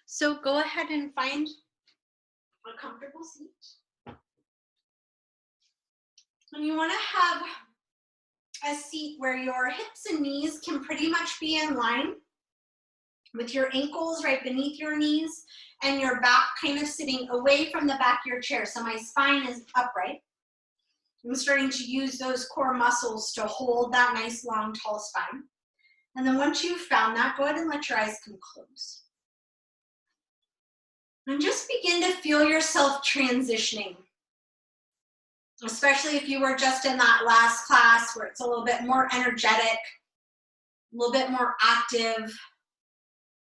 So go ahead and find a comfortable seat. And you want to have a seat where your hips and knees can pretty much be in line with your ankles right beneath your knees and your back kind of sitting away from the back of your chair. So my spine is upright. I'm starting to use those core muscles to hold that nice, long, tall spine. And then once you've found that, go ahead and let your eyes come close. And just begin to feel yourself transitioning. Especially if you were just in that last class where it's a little bit more energetic, a little bit more active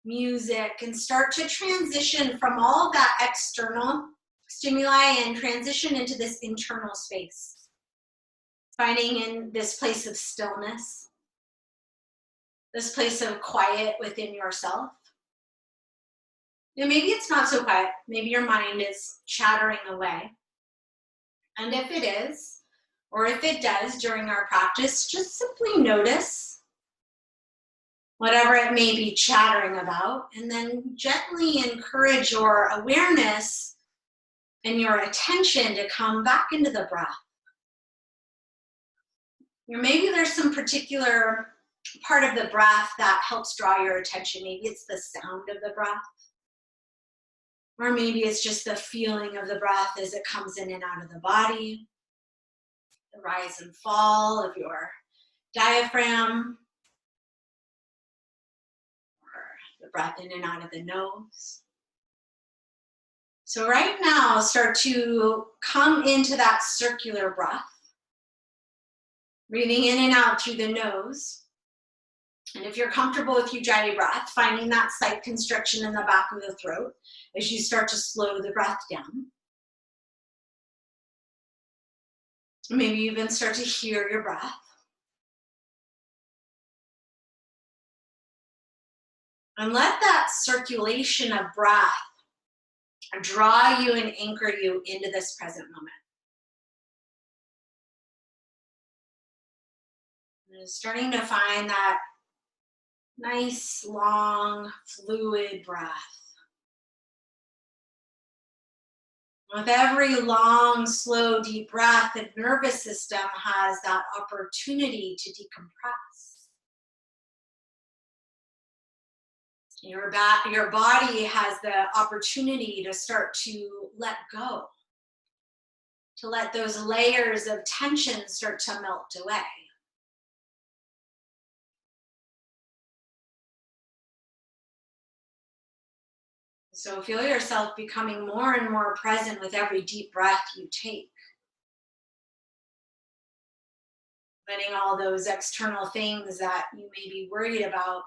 music, and start to transition from all of that external stimuli and transition into this internal space. Finding in this place of stillness, this place of quiet within yourself. And maybe it's not so quiet. Maybe your mind is chattering away. And if it is, or if it does during our practice, just simply notice whatever it may be chattering about, and then gently encourage your awareness and your attention to come back into the breath. Or maybe there's some particular part of the breath that helps draw your attention. Maybe it's the sound of the breath. Or maybe it's just the feeling of the breath as it comes in and out of the body. The rise and fall of your diaphragm. Or the breath in and out of the nose. So right now, start to come into that circular breath. Breathing in and out through the nose. And if you're comfortable with Ujjayi breath, finding that slight constriction in the back of the throat as you start to slow the breath down. Maybe you even start to hear your breath. And let that circulation of breath draw you and anchor you into this present moment. And starting to find that nice, long, fluid breath. With every long, slow, deep breath, the nervous system has that opportunity to decompress. Your body has the opportunity to start to let go, to let those layers of tension start to melt away. So feel yourself becoming more and more present with every deep breath you take. Letting all those external things that you may be worried about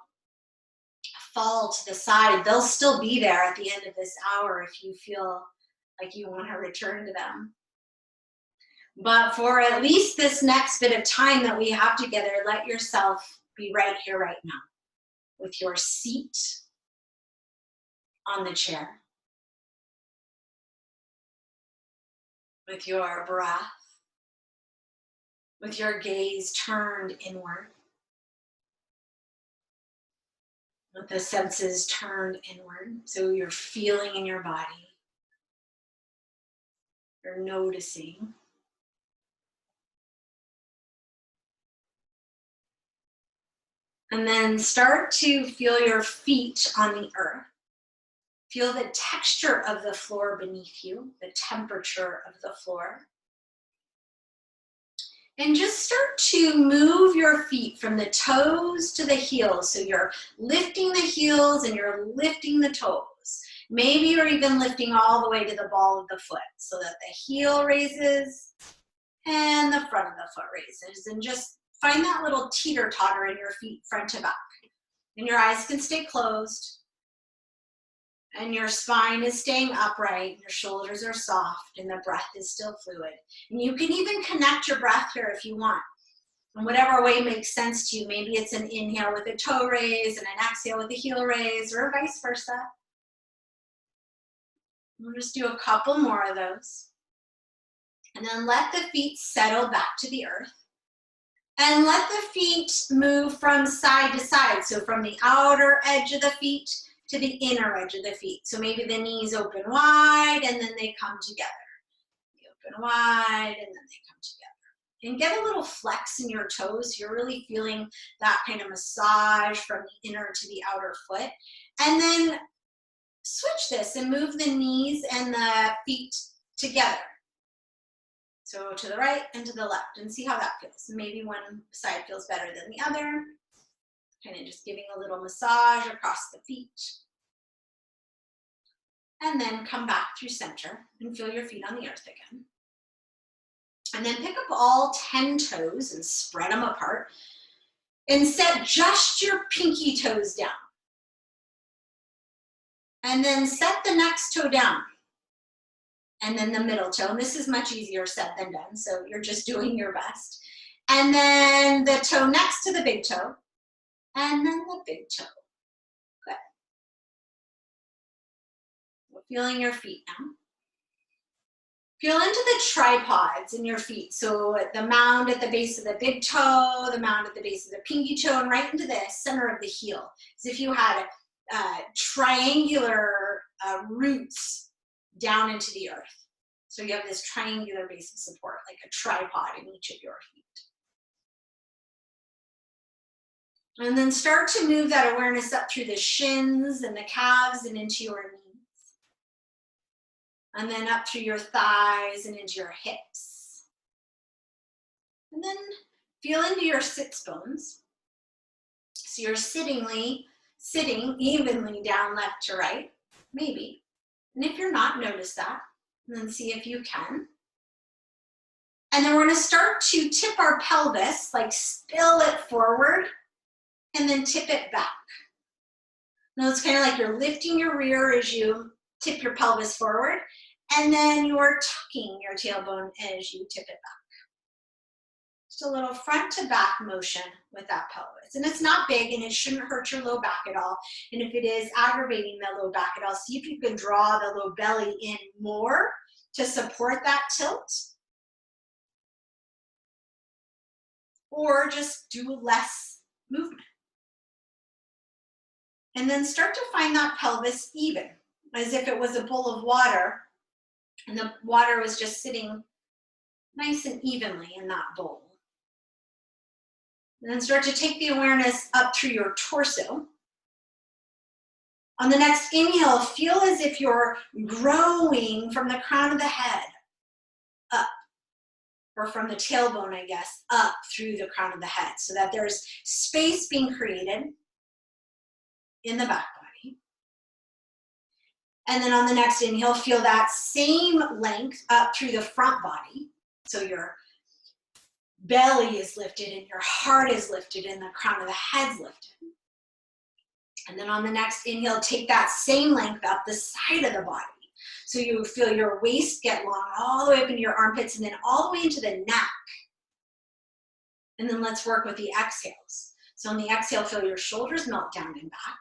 fall to the side. They'll still be there at the end of this hour if you feel like you want to return to them. But for at least this next bit of time that we have together, let yourself be right here, right now, with your seat on the chair, with your breath, with your gaze turned inward, with the senses turned inward. So you're feeling in your body, you're noticing. And then start to feel your feet on the earth. Feel the texture of the floor beneath you, the temperature of the floor. And just start to move your feet from the toes to the heels. So you're lifting the heels and you're lifting the toes. Maybe you're even lifting all the way to the ball of the foot so that the heel raises and the front of the foot raises. And just find that little teeter-totter in your feet front to back. And your eyes can stay closed. And your spine is staying upright, your shoulders are soft, and the breath is still fluid. And you can even connect your breath here if you want. In whatever way makes sense to you. Maybe it's an inhale with a toe raise and an exhale with a heel raise, or vice versa. We'll just do a couple more of those. And then let the feet settle back to the earth. And let the feet move from side to side. So from the outer edge of the feet to the inner edge of the feet. So maybe the knees open wide and then they come together. They open wide and then they come together. And get a little flex in your toes. You're really feeling that kind of massage from the inner to the outer foot. And then switch this and move the knees and the feet together. So to the right and to the left, and see how that feels. Maybe one side feels better than the other. Kind of just giving a little massage across the feet. And then come back through center and feel your feet on the earth again. And then pick up all 10 toes and spread them apart. And set just your pinky toes down. And then set the next toe down. And then the middle toe. And this is much easier said than done, so you're just doing your best. And then the toe next to the big toe. And then the big toe. Good. We're feeling your feet now. Feel into the tripods in your feet. So the mound at the base of the big toe, the mound at the base of the pinky toe, and right into the center of the heel. As if you had triangular roots down into the earth. So you have this triangular base of support, like a tripod in each of your feet. And then start to move that awareness up through the shins and the calves and into your knees. And then up through your thighs and into your hips. And then feel into your sits bones. So you're sitting evenly down left to right, maybe. And if you're not, notice that. And then see if you can. And then we're going to start to tip our pelvis, like spill it forward, and then tip it back. Now it's kind of like you're lifting your rear as you tip your pelvis forward, and then you're tucking your tailbone as you tip it back. Just a little front to back motion with that pelvis. And it's not big and it shouldn't hurt your low back at all. And if it is aggravating the low back at all, see if you can draw the low belly in more to support that tilt. Or just do less movement. And then start to find that pelvis even, as if it was a bowl of water and the water was just sitting nice and evenly in that bowl. And then start to take the awareness up through your torso. On the next inhale, feel as if you're growing from the crown of the head up, or from the tailbone, I guess, up through the crown of the head, so that there's space being created in the back body. And then on the next inhale, feel that same length up through the front body. So your belly is lifted and your heart is lifted and the crown of the head's lifted. And then on the next inhale, take that same length up the side of the body. So you feel your waist get long all the way up into your armpits and then all the way into the neck. And then let's work with the exhales. So on the exhale, feel your shoulders melt down and back.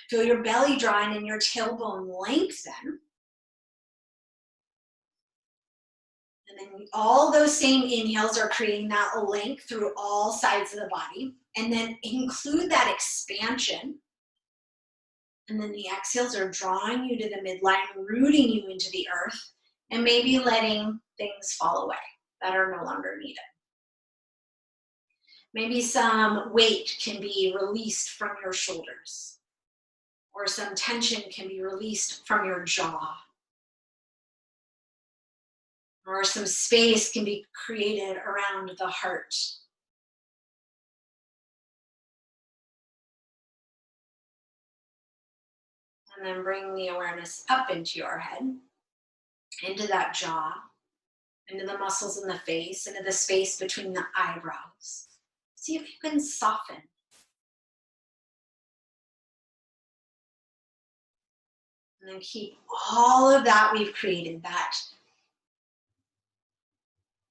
Feel your belly draw in and your tailbone lengthen. And then all those same inhales are creating that length through all sides of the body. And then include that expansion. And then the exhales are drawing you to the midline, rooting you into the earth, and maybe letting things fall away that are no longer needed. Maybe some weight can be released from your shoulders, or some tension can be released from your jaw, or some space can be created around the heart. And then bring the awareness up into your head, into that jaw, into the muscles in the face, into the space between the eyebrows. See if you can soften. And then keep all of that we've created, that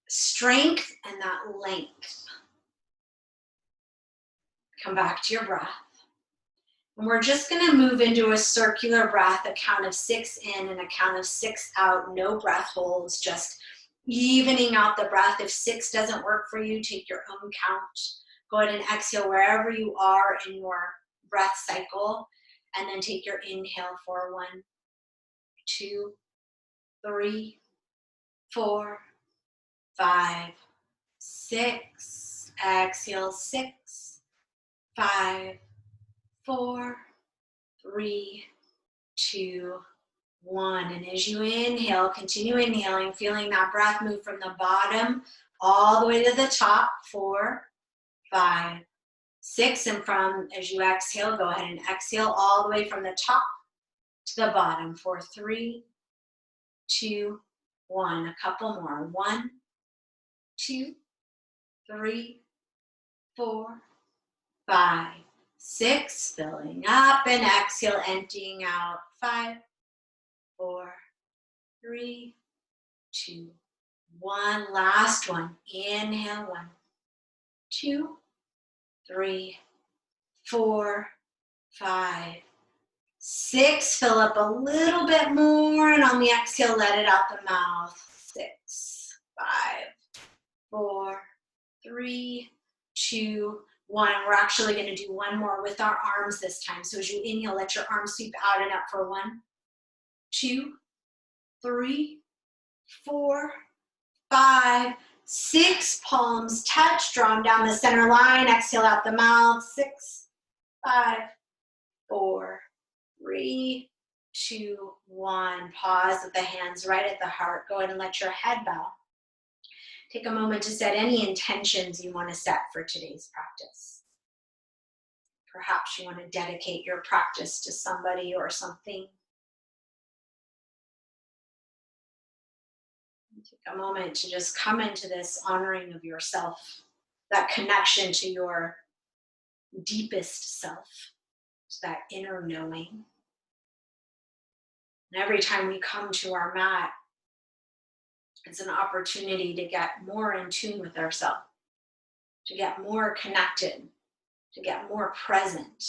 strength and that length. Come back to your breath. And we're just going to move into a circular breath, a count of 6 in and a count of 6 out. No breath holds, just evening out the breath. If 6 doesn't work for you, take your own count. Go ahead and exhale wherever you are in your breath cycle. And then take your inhale for 1, 2, 3, 4, 5, 6. Exhale, 6, 5, 4, 3, 2, 1. And as you inhale, continue inhaling, feeling that breath move from the bottom all the way to the top. 4, 5, 6. And as you exhale, go ahead and exhale all the way from the top to the bottom for 3, 2, 1. A couple more. 1, 2, 3, 4, 5, 6. Filling up and exhale, emptying out. 5, 4, 3, 2, 1. Last one. Inhale. 1, 2, 3, 4, 5, 6. Fill up a little bit more, and on the exhale, let it out the mouth. 6, 5, 4, 3, 2, 1. We're actually going to do one more with our arms this time. So as you inhale, let your arms sweep out and up for 1, 2, 3, 4, 5, 6. Palms touch. Draw them down the center line. Exhale out the mouth. 6, 5, 4, 3, 2, 1. Pause with the hands right at the heart. Go ahead and let your head bow. Take a moment to set any intentions you want to set for today's practice. Perhaps you want to dedicate your practice to somebody or something. Take a moment to just come into this honoring of yourself, that connection to your deepest self, to that inner knowing. And every time we come to our mat, it's an opportunity to get more in tune with ourselves, to get more connected, to get more present,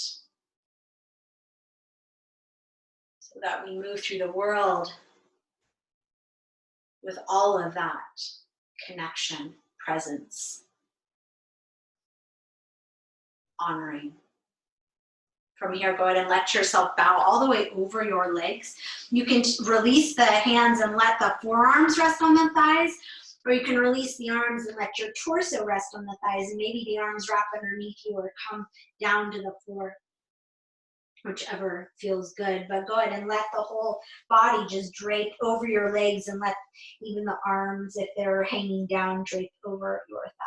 so that we move through the world with all of that connection, presence, honoring. From here, go ahead and let yourself bow all the way over your legs. You can release the hands and let the forearms rest on the thighs, or you can release the arms and let your torso rest on the thighs, and maybe the arms wrap underneath you or come down to the floor, whichever feels good. But go ahead and let the whole body just drape over your legs, and let even the arms, if they're hanging down, drape over your thighs.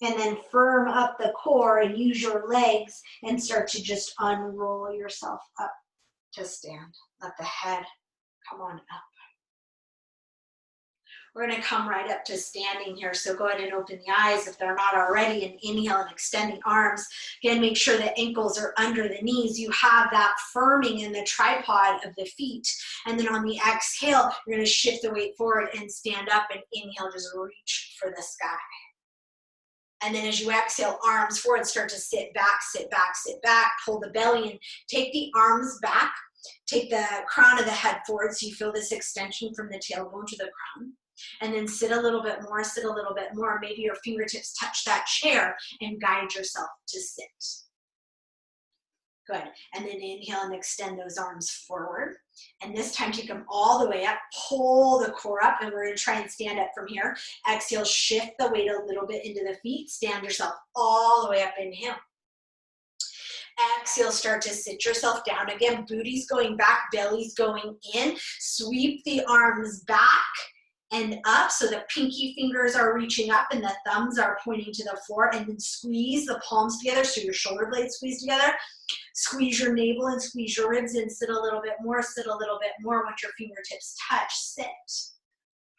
And then firm up the core and use your legs and start to just unroll yourself up to stand. Let the head come on up. We're going to come right up to standing here. So go ahead and open the eyes if they're not already, and inhale and extend the arms. Again, make sure the ankles are under the knees. You have that firming in the tripod of the feet. And then on the exhale, you're going to shift the weight forward and stand up, and inhale, just reach for the sky. And then as you exhale, arms forward, start to sit back, sit back, sit back. Pull the belly in. Take the arms back. Take the crown of the head forward so you feel this extension from the tailbone to the crown. And then sit a little bit more, sit a little bit more. Maybe your fingertips touch that chair and guide yourself to sit. Good. And then inhale and extend those arms forward. And this time take them all the way up. Pull the core up, and we're going to try and stand up from here. Exhale, shift the weight a little bit into the feet. Stand yourself all the way up. Inhale. Exhale, start to sit yourself down again. Booty's going back, belly's going in. Sweep the arms back and up, so the pinky fingers are reaching up and the thumbs are pointing to the floor, and then squeeze the palms together so your shoulder blades squeeze together. Squeeze your navel and squeeze your ribs in. Sit a little bit more, sit a little bit more. Once your fingertips touch, sit.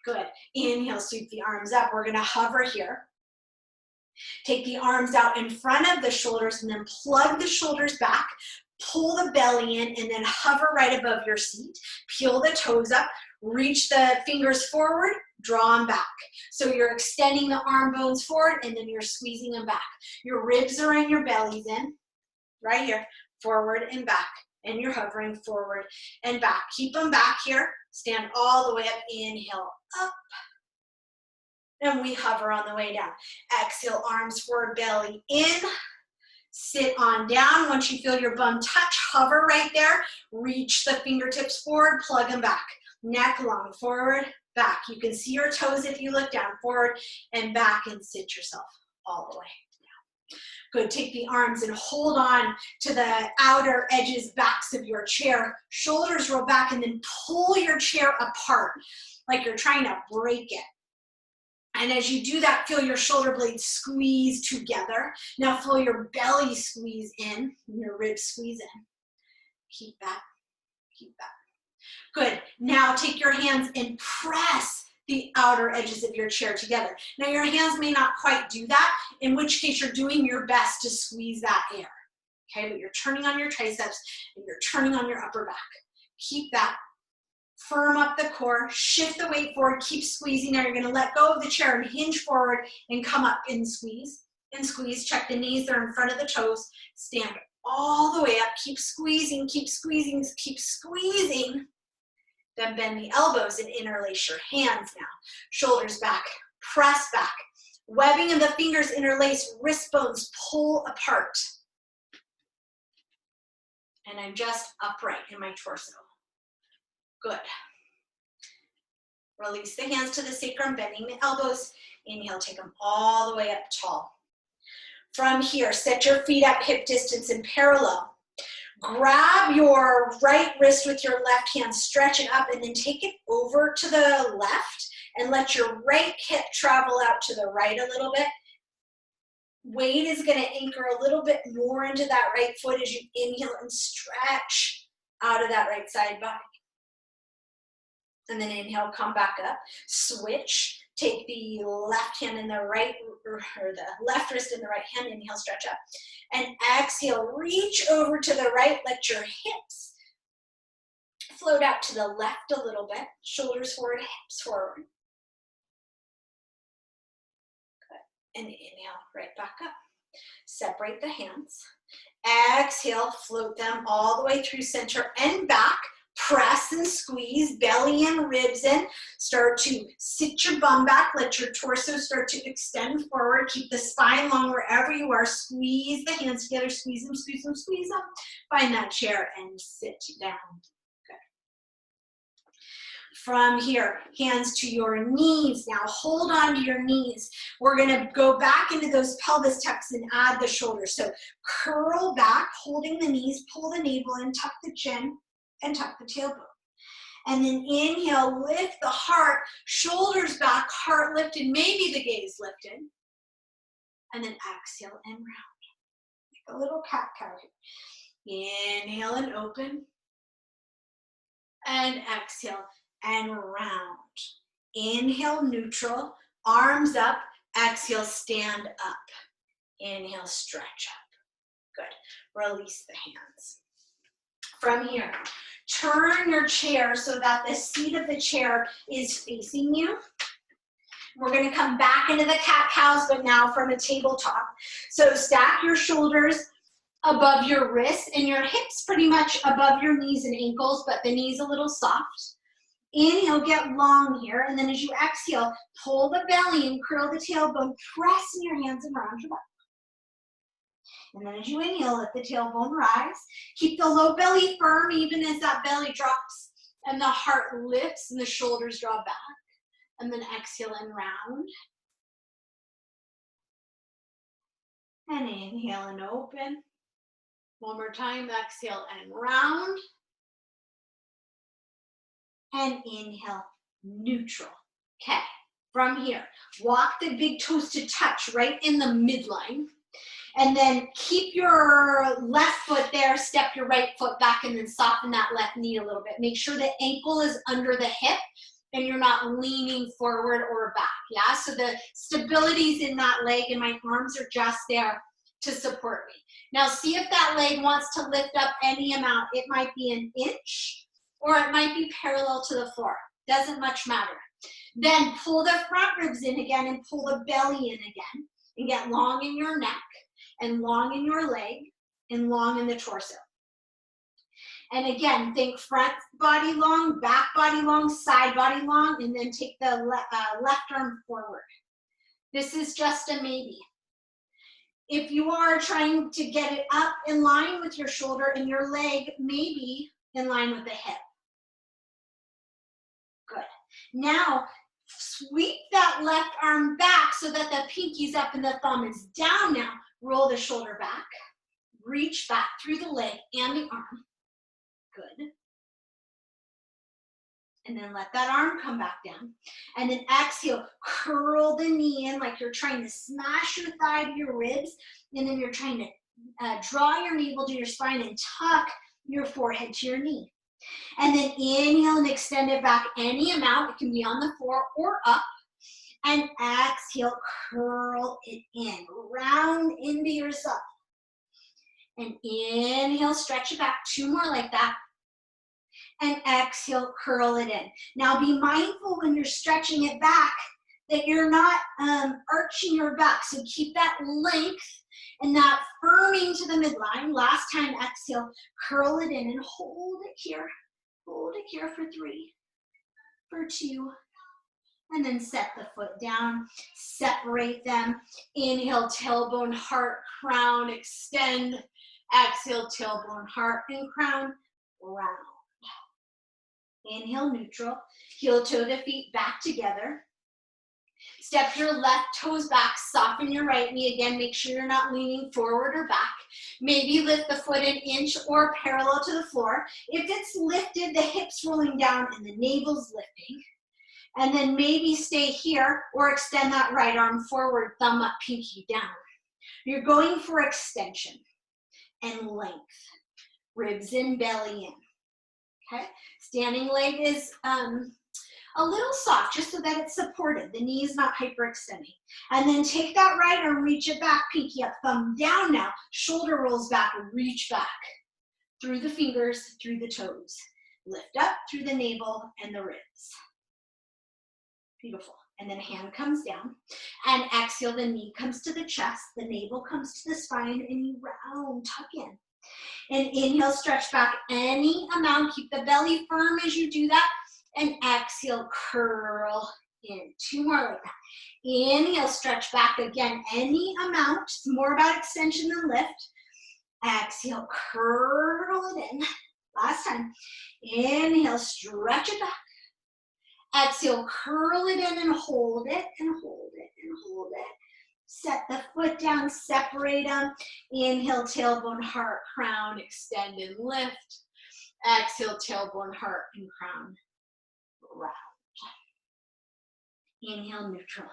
Good. Inhale, sweep the arms up. We're going to hover here. Take the arms out in front of the shoulders, and then plug the shoulders back. Pull the belly in, and then hover right above your seat. Peel the toes up. Reach the fingers forward, draw them back. So you're extending the arm bones forward, and then you're squeezing them back. Your ribs are in, your belly's in, right here, forward and back. And you're hovering forward and back. Keep them back here. Stand all the way up. Inhale, up. And we hover on the way down. Exhale, arms forward, belly in. Sit on down. Once you feel your bum touch, hover right there. Reach the fingertips forward, plug them back. Neck long, forward, back. You can see your toes if you look down, forward and back, and sit yourself all the way down. Good, take the arms and hold on to the outer edges, backs of your chair. Shoulders roll back and then pull your chair apart like you're trying to break it. And as you do that, feel your shoulder blades squeeze together. Now feel your belly squeeze in, and your ribs squeeze in. Keep that, keep that. Good, now take your hands and press the outer edges of your chair together. Now your hands may not quite do that, in which case you're doing your best to squeeze that air. Okay, but you're turning on your triceps and you're turning on your upper back. Keep that. Firm up the core, shift the weight forward, keep squeezing. Now you're going to let go of the chair and hinge forward and come up and squeeze. And squeeze. Check the knees, they're in front of the toes. Stand all the way up. Keep squeezing, keep squeezing, keep squeezing. Then bend the elbows and interlace your hands now. Shoulders back, press back. Webbing of the fingers interlace, wrist bones pull apart. And I'm just upright in my torso. Good. Release the hands to the sacrum, bending the elbows. Inhale, take them all the way up tall. From here, set your feet up hip distance and parallel. Grab your right wrist with your left hand, stretch it up, and then take it over to the left and let your right hip travel out to the right a little bit. Weight is going to anchor a little bit more into that right foot as you inhale and stretch out of that right side body. And then inhale, come back up, switch, take the left hand in the right, or the left wrist in the right hand, inhale, stretch up. And exhale, reach over to the right, let your hips float out to the left a little bit, shoulders forward, hips forward. Good, and inhale, right back up. Separate the hands. Exhale, float them all the way through center and back. Press and squeeze, belly and ribs in. Start to sit your bum back. Let your torso start to extend forward. Keep the spine long wherever you are. Squeeze the hands together. Squeeze them, squeeze them, squeeze them. Find that chair and sit down. Good. From here, hands to your knees. Now hold on to your knees. We're going to go back into those pelvis tucks and add the shoulders. So curl back, holding the knees, pull the navel in, tuck the chin, and tuck the tailbone. And then inhale, lift the heart, shoulders back, heart lifted, maybe the gaze lifted. And then exhale and round. Like a little cat-cow here. Inhale and open. And exhale and round. Inhale, neutral, arms up. Exhale, stand up. Inhale, stretch up. Good. Release the hands. From here, turn your chair so that the seat of the chair is facing you. We're going to come back into the cat-cows, but now from a tabletop. So stack your shoulders above your wrists and your hips pretty much above your knees and ankles, but the knees a little soft. Inhale, get long here, and then as you exhale, pull the belly and curl the tailbone, pressing your hands around your back. And then as you inhale, let the tailbone rise. Keep the low belly firm even as that belly drops and the heart lifts and the shoulders draw back. And then exhale and round. And inhale and open. One more time, exhale and round. And inhale, neutral. Okay, from here, walk the big toes to touch right in the midline. And then keep your left foot there, step your right foot back, and then soften that left knee a little bit. Make sure the ankle is under the hip and you're not leaning forward or back, yeah? So the stability's in that leg and my arms are just there to support me. Now see if that leg wants to lift up any amount. It might be an inch or it might be parallel to the floor. Doesn't much matter. Then pull the front ribs in again and pull the belly in again and get long in your neck. And long in your leg, and long in the torso. And again, think front body long, back body long, side body long, and then take the left arm forward. This is just a maybe. If you are trying to get it up in line with your shoulder and your leg maybe in line with the hip. Good. Now, sweep that left arm back so that the pinky's up and the thumb is down now. Roll the shoulder back. Reach back through the leg and the arm. Good. And then let that arm come back down. And then exhale, curl the knee in like you're trying to smash your thigh to your ribs. And then you're trying to draw your navel to your spine and tuck your forehead to your knee. And then inhale and extend it back any amount. It can be on the floor or up. And exhale, curl it in. Round into yourself. And inhale, stretch it back. 2 more like that. And exhale, curl it in. Now be mindful when you're stretching it back that you're not arching your back. So keep that length and that firming to the midline. Last time, exhale, curl it in and hold it here. Hold it here for 3, for 2, and then set the foot down. Separate them. Inhale, tailbone, heart, crown, extend. Exhale, tailbone, heart, and crown, round. Inhale, neutral. Heel toe to feet back together. Step your left toes back. Soften your right knee. Again, make sure you're not leaning forward or back. Maybe lift the foot an inch or parallel to the floor. If it's lifted, the hips rolling down and the navel's lifting. And then maybe stay here or extend that right arm forward, thumb up, pinky down. You're going for extension and length. Ribs in, belly in. Okay, standing leg is a little soft just so that it's supported. The knee is not hyperextending. And then take that right arm, reach it back, pinky up, thumb down now. Shoulder rolls back, reach back. Through the fingers, through the toes. Lift up through the navel and the ribs. Beautiful. And then hand comes down. And exhale, the knee comes to the chest, the navel comes to the spine, and you round, tuck in. And inhale, stretch back any amount. Keep the belly firm as you do that. And exhale, curl in. 2 more like that. Inhale, stretch back again any amount. It's more about extension than lift. Exhale, curl it in. Last time. Inhale, stretch it back. Exhale, curl it in and hold it and hold it and hold it. Set the foot down, separate them. Inhale, tailbone, heart, crown, extend and lift. Exhale, tailbone, heart, and crown, round. Inhale, neutral.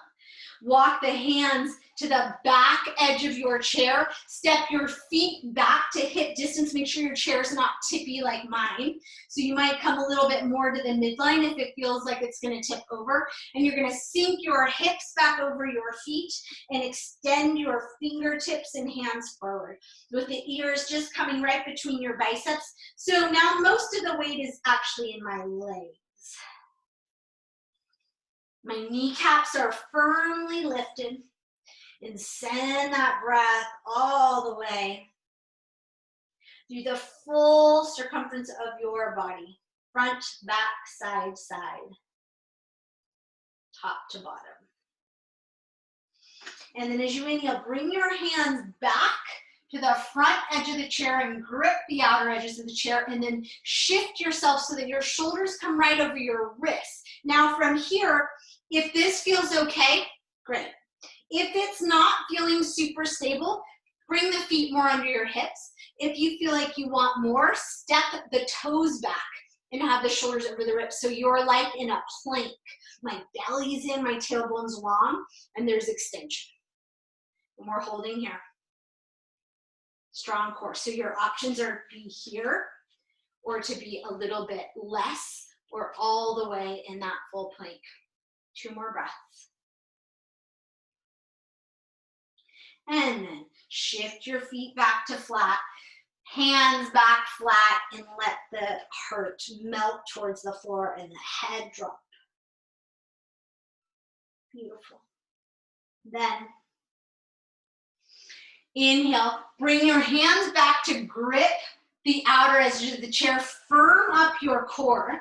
Walk the hands to the back edge of your chair. Step your feet back to hip distance. Make sure your chair is not tippy like mine. So you might come a little bit more to the midline if it feels like it's going to tip over. And you're going to sink your hips back over your feet and extend your fingertips and hands forward with the ears just coming right between your biceps. So now most of the weight is actually in my legs. My kneecaps are firmly lifted, and send that breath all the way through the full circumference of your body, front, back, side, side, top to bottom. And then as you inhale, bring your hands back to the front edge of the chair and grip the outer edges of the chair, and then shift yourself so that your shoulders come right over your wrists. Now from here, if this feels okay, great. If it's not feeling super stable, bring the feet more under your hips. If you feel like you want more, step the toes back and have the shoulders over the ribs. So you're like in a plank. My belly's in, my tailbone's long, and there's extension. And we're holding here. Strong core. So your options are to be here or to be a little bit less or all the way in that full plank. 2 more breaths. And then shift your feet back to flat, hands back flat, and let the heart melt towards the floor and the head drop. Beautiful. Then inhale, bring your hands back to grip the outer edges of the chair, firm up your core.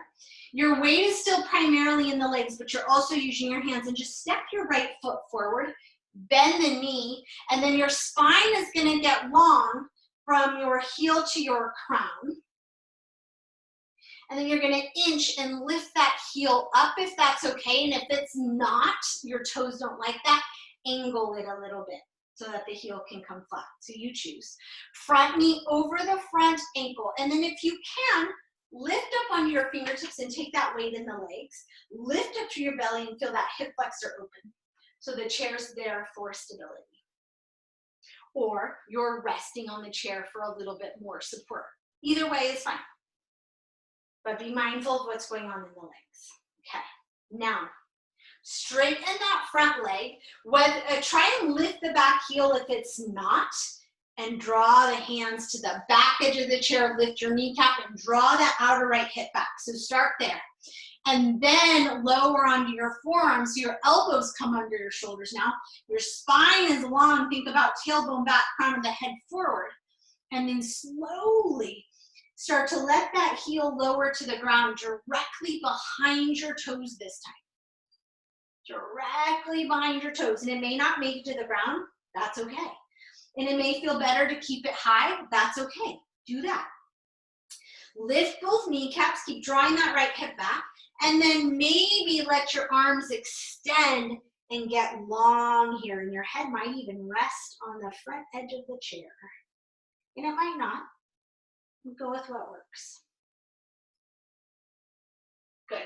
Your weight is still primarily in the legs, but you're also using your hands, and just step your right foot forward, bend the knee, and then your spine is going to get long from your heel to your crown. And then you're going to inch and lift that heel up if that's okay. And if it's not, your toes don't like that, angle it a little bit so that the heel can come flat. So you choose. Front knee over the front ankle. And then if you can, lift up onto your fingertips and take that weight in the legs. Lift up to your belly and feel that hip flexor open. So the chair's there for stability. Or you're resting on the chair for a little bit more support. Either way is fine. But be mindful of what's going on in the legs. Okay, now straighten that front leg. Try and lift the back heel if it's not, and draw the hands to the back edge of the chair. Lift your kneecap and draw that outer right hip back. So start there. And then lower onto your forearms so your elbows come under your shoulders now. Your spine is long. Think about tailbone back, crown of the head forward. And then slowly start to let that heel lower to the ground directly behind your toes this time. Directly behind your toes. And it may not make it to the ground. That's okay. And it may feel better to keep it high. That's okay. Do that. Lift both kneecaps. Keep drawing that right hip back. And then maybe let your arms extend and get long here. And your head might even rest on the front edge of the chair. And it might not. Go with what works. Good.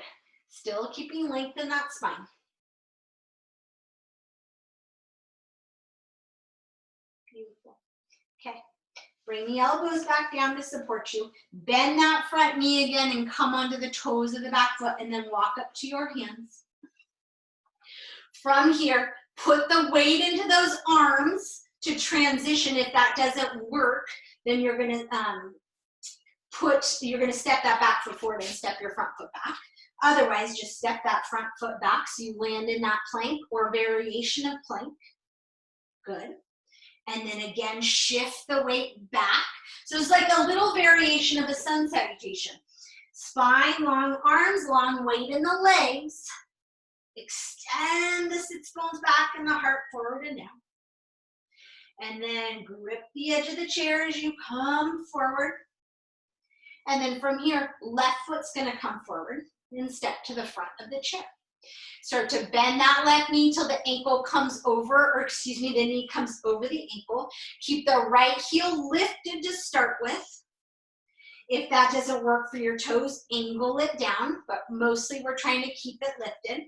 Still keeping length in that spine. Beautiful. Okay. Bring the elbows back down to support you. Bend that front knee again and come onto the toes of the back foot and then walk up to your hands. From here, put the weight into those arms to transition. If that doesn't work, then you're going to step that back foot forward and step your front foot back. Otherwise, just step that front foot back so you land in that plank or variation of plank. Good. And then again, shift the weight back. So it's like a little variation of a sun salutation. Spine long, arms long, weight in the legs. Extend the sits bones back and the heart forward and down. And then grip the edge of the chair as you come forward. And then from here, left foot's going to come forward and step to the front of the chair. Start to bend that left knee till the ankle comes over, the knee comes over the ankle. Keep the right heel lifted to start with. If that doesn't work for your toes, angle it down, but mostly we're trying to keep it lifted.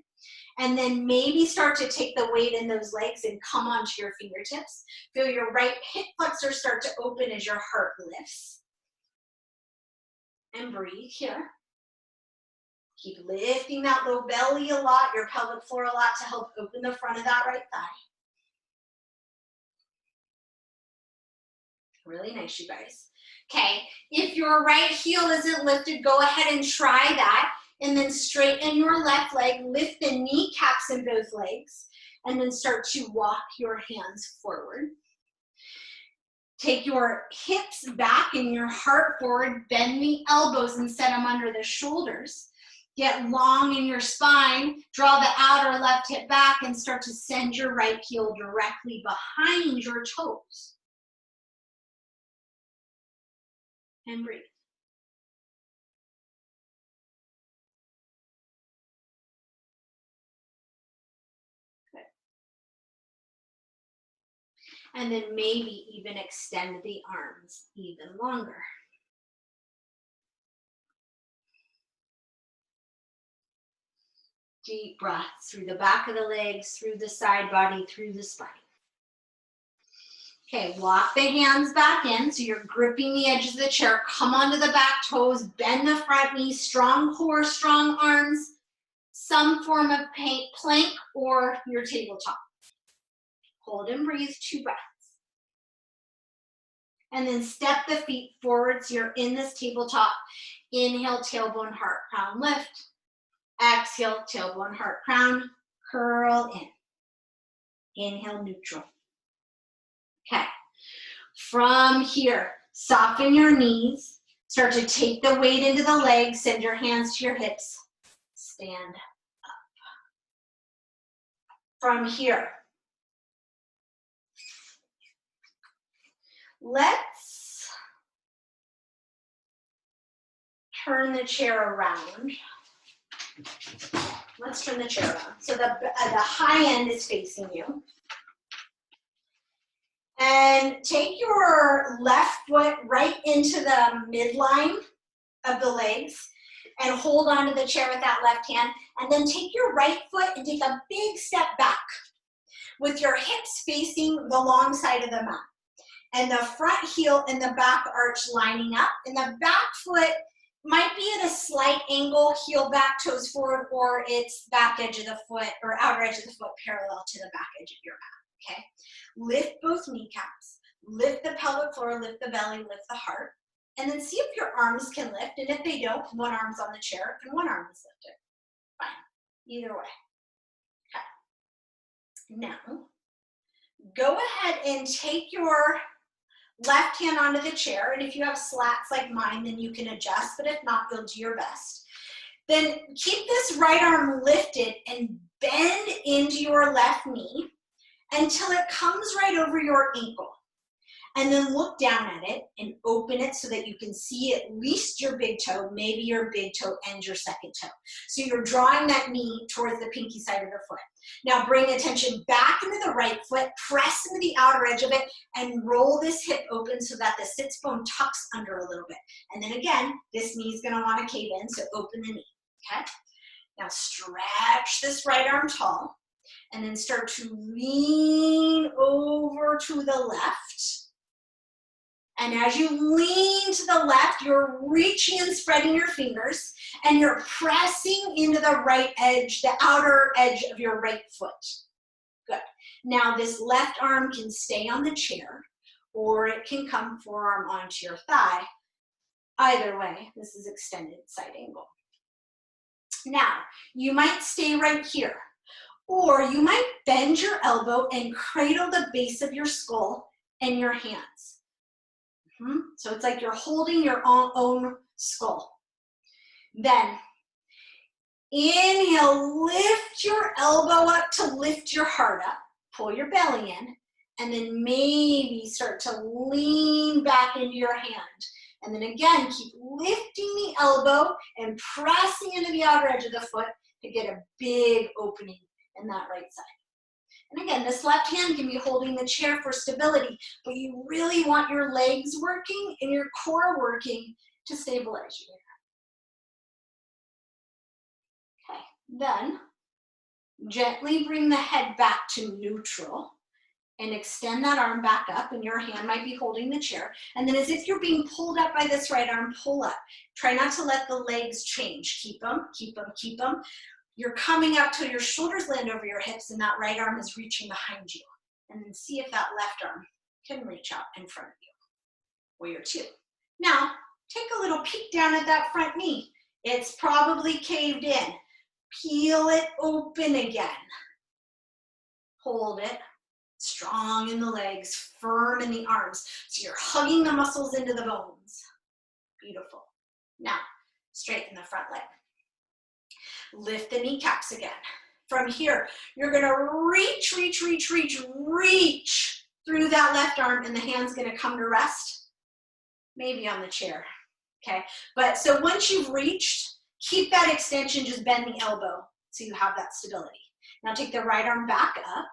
And then maybe start to take the weight in those legs and come onto your fingertips. Feel your right hip flexor start to open as your heart lifts. And breathe here. Keep lifting that low belly a lot, your pelvic floor a lot to help open the front of that right thigh. Really nice, you guys. Okay, if your right heel isn't lifted, go ahead and try that. And then straighten your left leg, lift the kneecaps in both legs, and then start to walk your hands forward. Take your hips back and your heart forward, bend the elbows and set them under the shoulders. Get long in your spine, draw the outer left hip back and start to send your right heel directly behind your toes. And breathe. Good. And then maybe even extend the arms even longer. Deep breaths through the back of the legs, through the side body, through the spine. Okay, walk the hands back in. So you're gripping the edges of the chair. Come onto the back toes, bend the front knee, strong core, strong arms, some form of plank or your tabletop. Hold and breathe, 2 breaths. And then step the feet forward so you're in this tabletop. Inhale, tailbone, heart, crown, lift. Exhale, tailbone, heart, crown, curl in. Inhale, neutral. Okay. From here, soften your knees. Start to take the weight into the legs. Send your hands to your hips. Stand up. From here, Let's turn the chair around. Let's turn the chair around. So the high end is facing you. And take your left foot right into the midline of the legs and hold onto the chair with that left hand. And then take your right foot and take a big step back with your hips facing the long side of the mat. And the front heel and the back arch lining up. And the back foot might be at a slight angle, heel back, toes forward, or it's back edge of the foot or outer edge of the foot parallel to the back edge of your mat, okay? Lift both kneecaps, lift the pelvic floor, lift the belly, lift the heart, and then see if your arms can lift, and if they don't, one arm's on the chair and one arm is lifted. Fine, either way. Okay. Now, go ahead and take your left hand onto the chair, and if you have slats like mine, then you can adjust, but if not, you'll do your best. Then keep this right arm lifted and bend into your left knee until it comes right over your ankle. And then look down at it and open it so that you can see at least your big toe, maybe your big toe and your second toe. So you're drawing that knee towards the pinky side of the foot. Now bring attention back into the right foot, press into the outer edge of it, and roll this hip open so that the sits bone tucks under a little bit. And then again, this knee is gonna wanna cave in, so open the knee, okay? Now stretch this right arm tall, and then start to lean over to the left. And as you lean to the left, you're reaching and spreading your fingers, and you're pressing into the right edge, the outer edge of your right foot. Good. Now this left arm can stay on the chair, or it can come forearm onto your thigh. Either way, this is extended side angle. Now, you might stay right here, or you might bend your elbow and cradle the base of your skull in your hands. So it's like you're holding your own skull. Then inhale, lift your elbow up to lift your heart up, pull your belly in, and then maybe start to lean back into your hand. And then again, keep lifting the elbow and pressing into the outer edge of the foot to get a big opening in that right side. And again, this left hand can be holding the chair for stability, but you really want your legs working and your core working to stabilize you. Okay, then gently bring the head back to neutral and extend that arm back up, and your hand might be holding the chair. And then as if you're being pulled up by this right arm, pull up. Try not to let the legs change. Keep them, keep them, keep them. You're coming up till your shoulders land over your hips and that right arm is reaching behind you. And then see if that left arm can reach out in front of you. Warrior two. Now, take a little peek down at that front knee. It's probably caved in. Peel it open again. Hold it. Strong in the legs, firm in the arms. So you're hugging the muscles into the bones. Beautiful. Now, straighten the front leg. Lift the kneecaps again. From here, you're gonna reach through that left arm, and the hand's gonna come to rest, maybe on the chair, okay? But so once you've reached, keep that extension, just bend the elbow so you have that stability. Now take the right arm back up.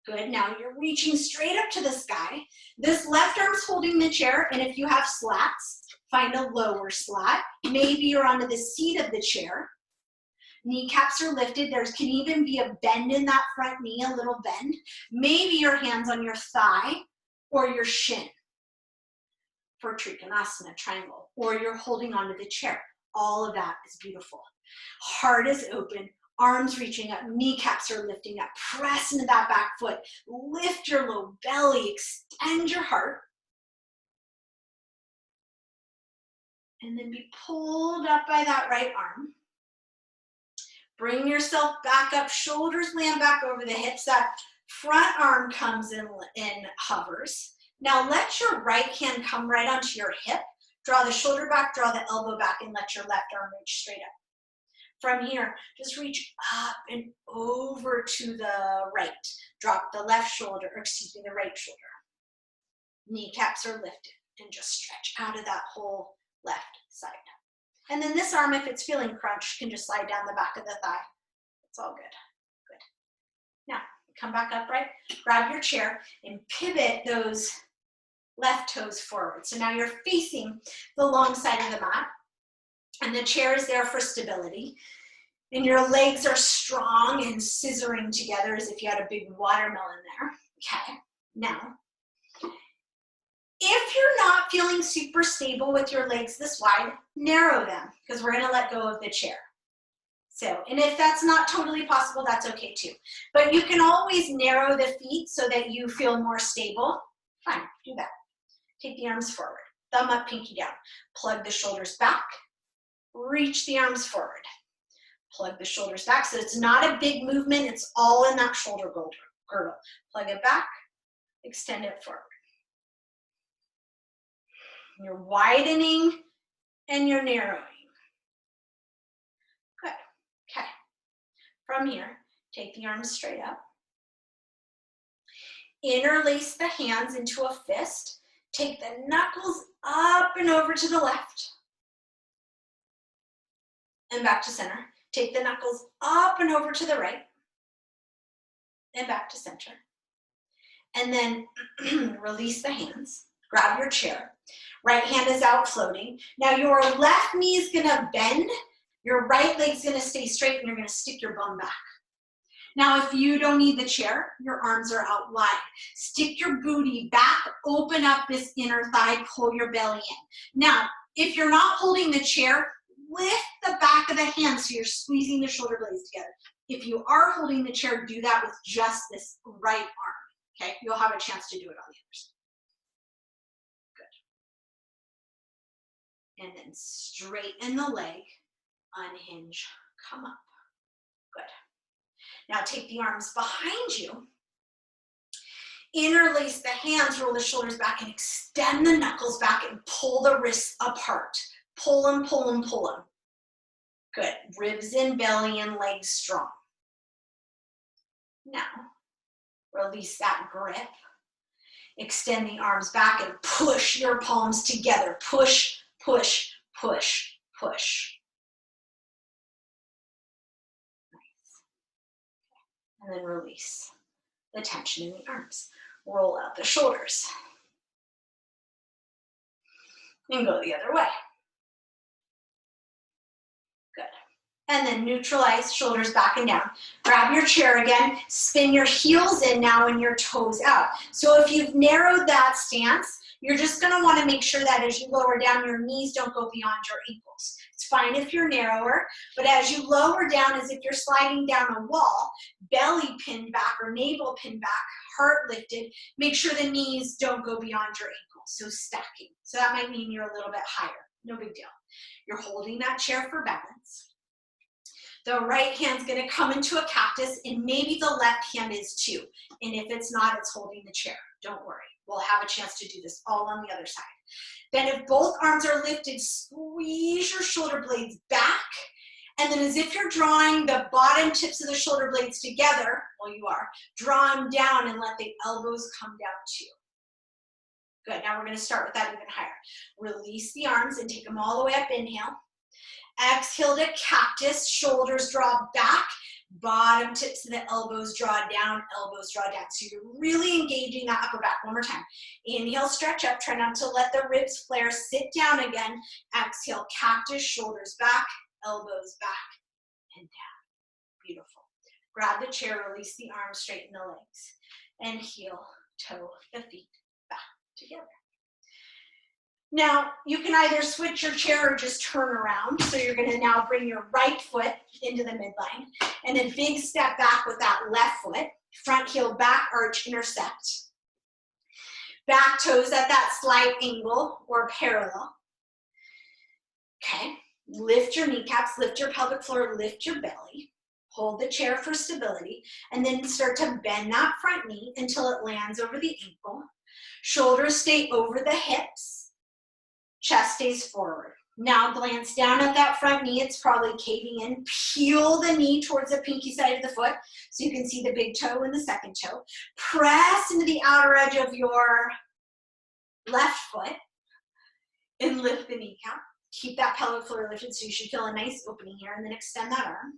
Good, now you're reaching straight up to the sky. This left arm's holding the chair, and if you have slats, find a lower slat. Maybe you're onto the seat of the chair. Kneecaps are lifted. There can even be a bend in that front knee, a little bend. Maybe your hand's on your thigh or your shin for Trikonasana, triangle, or you're holding onto the chair. All of that is beautiful. Heart is open, arms reaching up, kneecaps are lifting up. Press into that back foot. Lift your low belly, extend your heart. And then be pulled up by that right arm. Bring yourself back up, shoulders land back over the hips. That front arm comes in and hovers. Now let your right hand come right onto your hip. Draw the shoulder back, draw the elbow back, and let your left arm reach straight up. From here, just reach up and over to the right. Drop the left shoulder, or excuse me, the right shoulder. Kneecaps are lifted, and just stretch out of that whole left side. And then this arm, if it's feeling crunched, can just slide down the back of the thigh. It's all good. Good. Now, come back upright, grab your chair, and pivot those left toes forward. So now you're facing the long side of the mat, and the chair is there for stability. And your legs are strong and scissoring together as if you had a big watermelon there. Okay, now, if you're not feeling super stable with your legs this wide, narrow them, because we're gonna let go of the chair. So, and if that's not totally possible, that's okay too. But you can always narrow the feet so that you feel more stable. Fine, do that. Take the arms forward, thumb up, pinky down. Plug the shoulders back, reach the arms forward. Plug the shoulders back, so it's not a big movement, it's all in that shoulder girdle. Plug it back, extend it forward. You're widening and you're narrowing. Good, okay. From here, take the arms straight up. Interlace the hands into a fist. Take the knuckles up and over to the left. And back to center. Take the knuckles up and over to the right. And back to center. And then release the hands. Grab your chair. Right hand is out floating. Now your left knee is gonna bend. Your right leg's gonna stay straight and you're gonna stick your bum back. Now, if you don't need the chair, your arms are out wide. Stick your booty back, open up this inner thigh, pull your belly in. Now, if you're not holding the chair, lift the back of the hand so you're squeezing the shoulder blades together. If you are holding the chair, do that with just this right arm, okay? You'll have a chance to do it on the other side. Good. And then straighten the leg, unhinge, come up. Good. Now take the arms behind you, interlace the hands, roll the shoulders back, and extend the knuckles back and pull the wrists apart. Pull them, pull them, pull them. Good. Ribs in, belly in, legs strong. Now, release that grip. Extend the arms back and push your palms together. Push, push, push, push. And then release the tension in the arms. Roll out the shoulders. And go the other way. Good. And then neutralize, shoulders back and down. Grab your chair again, spin your heels in now and your toes out. So if you've narrowed that stance, you're just gonna wanna make sure that as you lower down, your knees don't go beyond your ankles. It's fine if you're narrower, but as you lower down as if you're sliding down a wall, belly pinned back or navel pinned back, heart lifted, make sure the knees don't go beyond your ankles, so stacking. So that might mean you're a little bit higher, no big deal. You're holding that chair for balance. The right hand's gonna come into a cactus and maybe the left hand is too. And if it's not, it's holding the chair, don't worry. We'll have a chance to do this all on the other side. Then if both arms are lifted, squeeze your shoulder blades back. And then as if you're drawing the bottom tips of the shoulder blades together, well you are, draw them down and let the elbows come down too. Good, now we're gonna start with that even higher. Release the arms and take them all the way up, inhale. Exhale to cactus, shoulders draw back. Bottom tips of the elbows draw down, elbows draw down. So you're really engaging that upper back. One more time. Inhale, stretch up. Try not to let the ribs flare. Sit down again. Exhale, cactus, shoulders back, elbows back and down. Beautiful. Grab the chair, release the arms, straighten the legs. And heel, toe the feet back together. Now, you can either switch your chair or just turn around. So you're gonna now bring your right foot into the midline and a big step back with that left foot. Front heel back, arch, intersect. Back toes at that slight angle or parallel. Okay, lift your kneecaps, lift your pelvic floor, lift your belly. Hold the chair for stability and then start to bend that front knee until it lands over the ankle. Shoulders stay over the hips. Chest stays forward. Now glance down at that front knee. It's probably caving in. Peel the knee towards the pinky side of the foot so you can see the big toe and the second toe. Press into the outer edge of your left foot and lift the kneecap. Keep that pelvic floor lifted, so you should feel a nice opening here, and then extend that arm,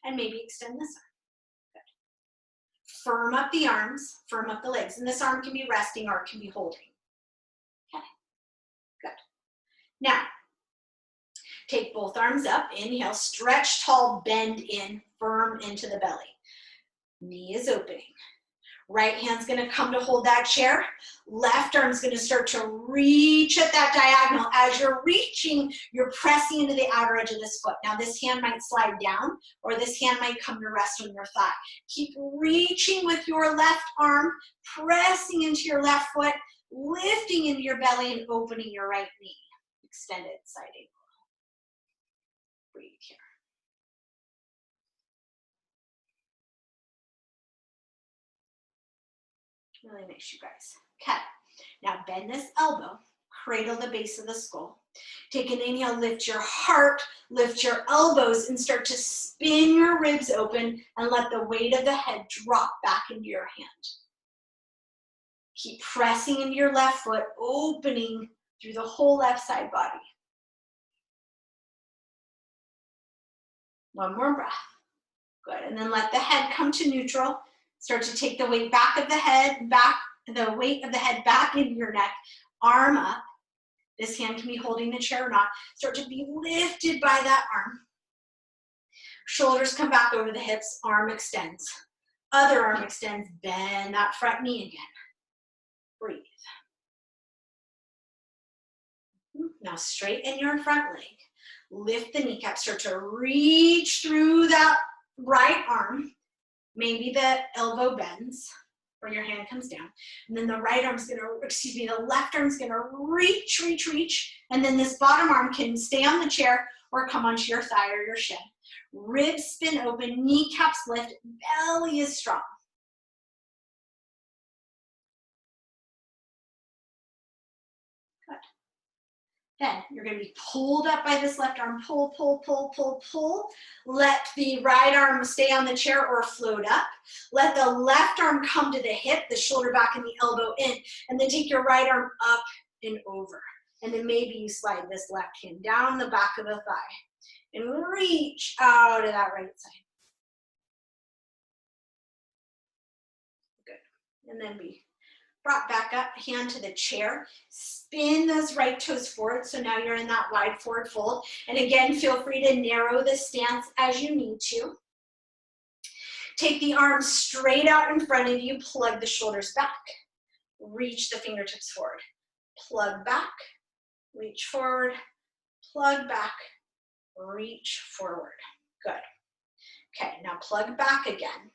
and maybe extend this arm. Good. Firm up the arms, firm up the legs, and this arm can be resting or it can be holding. Okay, good. Now, take both arms up, inhale, stretch tall, bend in, firm into the belly. Knee is opening. Right hand's gonna come to hold that chair. Left arm's gonna start to reach at that diagonal. As you're reaching, you're pressing into the outer edge of this foot. Now this hand might slide down, or this hand might come to rest on your thigh. Keep reaching with your left arm, pressing into your left foot, lifting into your belly and opening your right knee. Extended side angle. Breathe here. Really nice, you guys. Okay, now bend this elbow, cradle the base of the skull. Take an inhale, lift your heart, lift your elbows, and start to spin your ribs open and let the weight of the head drop back into your hand. Keep pressing into your left foot, opening through the whole left side body. One more breath. Good, and then let the head come to neutral. Start to take the weight back of the head, the weight of the head back into your neck, arm up. This hand can be holding the chair or not. Start to be lifted by that arm. Shoulders come back over the hips, arm extends. Other arm extends, bend that front knee again. Breathe. Now straighten your front leg. Lift the kneecap, start to reach through that right arm. Maybe the elbow bends or your hand comes down. And then the right arm's gonna, the left arm's gonna reach, and then this bottom arm can stay on the chair or come onto your thigh or your shin. Ribs spin open, kneecaps lift, belly is strong. Good. Then you're gonna be pulled up by this left arm, pull, pull, pull, pull, pull. Let the right arm stay on the chair or float up. Let the left arm come to the hip, the shoulder back and the elbow in, and then take your right arm up and over. And then maybe you slide this left hand down the back of the thigh and reach out to that right side. Good. And then be brought back up, hand to the chair, spin those right toes forward, so now you're in that wide forward fold. And again, feel free to narrow the stance as you need to. Take the arms straight out in front of you, plug the shoulders back, reach the fingertips forward. Plug back, reach forward, plug back, reach forward. Good. Okay, now plug back again.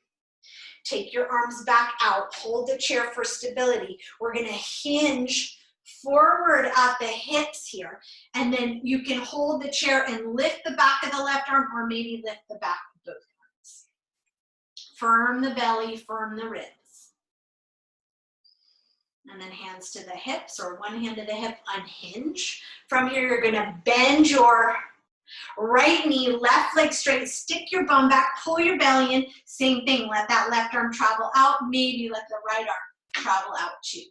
Take your arms back out, hold the chair for stability. We're gonna hinge forward at the hips here, and then you can hold the chair and lift the back of the left arm or maybe lift the back of both arms. Firm the belly, firm the ribs. And then hands to the hips or one hand to the hip, unhinge. From here, you're gonna bend your right knee, left leg straight, stick your bum back, pull your belly in. Same thing, let that left arm travel out. Maybe let the right arm travel out too.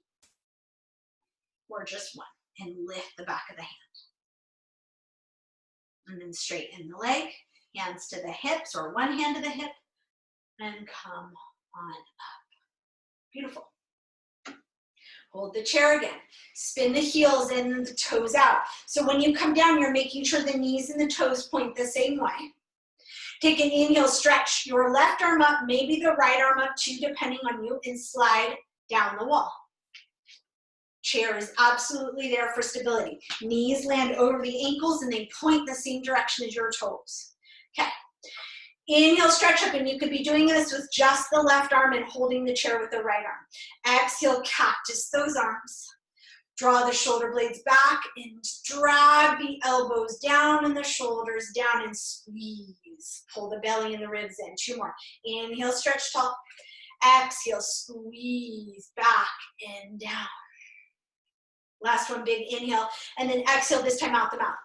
Or just one. And lift the back of the hand. And then straighten the leg, hands to the hips or one hand to the hip, and come on up. Beautiful. Hold the chair again. Spin the heels in and the toes out. So when you come down, you're making sure the knees and the toes point the same way. Take an inhale, stretch your left arm up, maybe the right arm up too, depending on you, and slide down the wall. Chair is absolutely there for stability. Knees land over the ankles and they point the same direction as your toes. Okay. Inhale, stretch up, and you could be doing this with just the left arm and holding the chair with the right arm. Exhale, cactus those arms. Draw the shoulder blades back and drag the elbows down and the shoulders down and squeeze. Pull the belly and the ribs in. Two more. Inhale, stretch tall. Exhale, squeeze back and down. Last one, big inhale, and then exhale, this time out the mouth.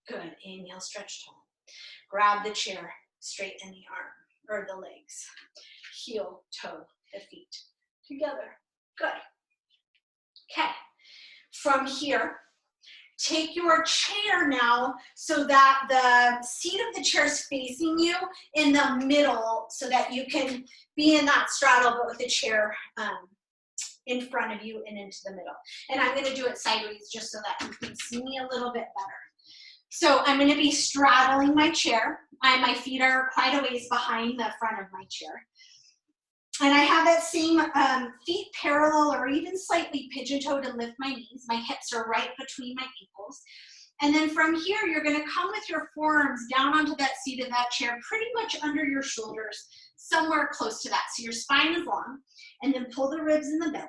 Good, inhale, stretch tall. Grab the chair, straighten the arm, or the legs. Heel, toe, the feet. together. Good. Okay. From here, take your chair now so that the seat of the chair is facing you in the middle so that you can be in that straddle but with the chair in front of you and into the middle. And I'm going to do it sideways just so that you can see me a little bit better. So I'm going to be straddling my chair. My feet are quite a ways behind the front of my chair. And I have that same feet parallel or even slightly pigeon-toed and lift my knees. My hips are right between my ankles. And then from here, you're going to come with your forearms down onto that seat of that chair, pretty much under your shoulders, somewhere close to that. So your spine is long, and then pull the ribs in the belly.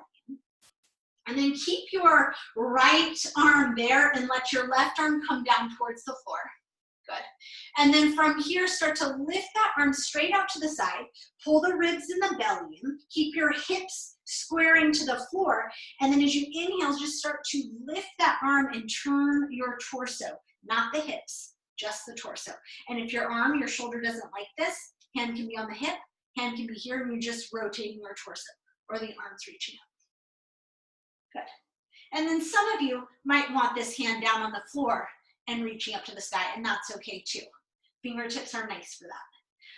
And then keep your right arm there and let your left arm come down towards the floor. Good. And then from here, start to lift that arm straight out to the side, pull the ribs in the belly in, keep your hips squaring to the floor, and then as you inhale, just start to lift that arm and turn your torso, not the hips, just the torso. And if your shoulder doesn't like this, hand can be on the hip, hand can be here, and you're just rotating your torso, or the arms reaching up. Good. And then some of you might want this hand down on the floor and reaching up to the sky, and that's okay too. Fingertips are nice for that.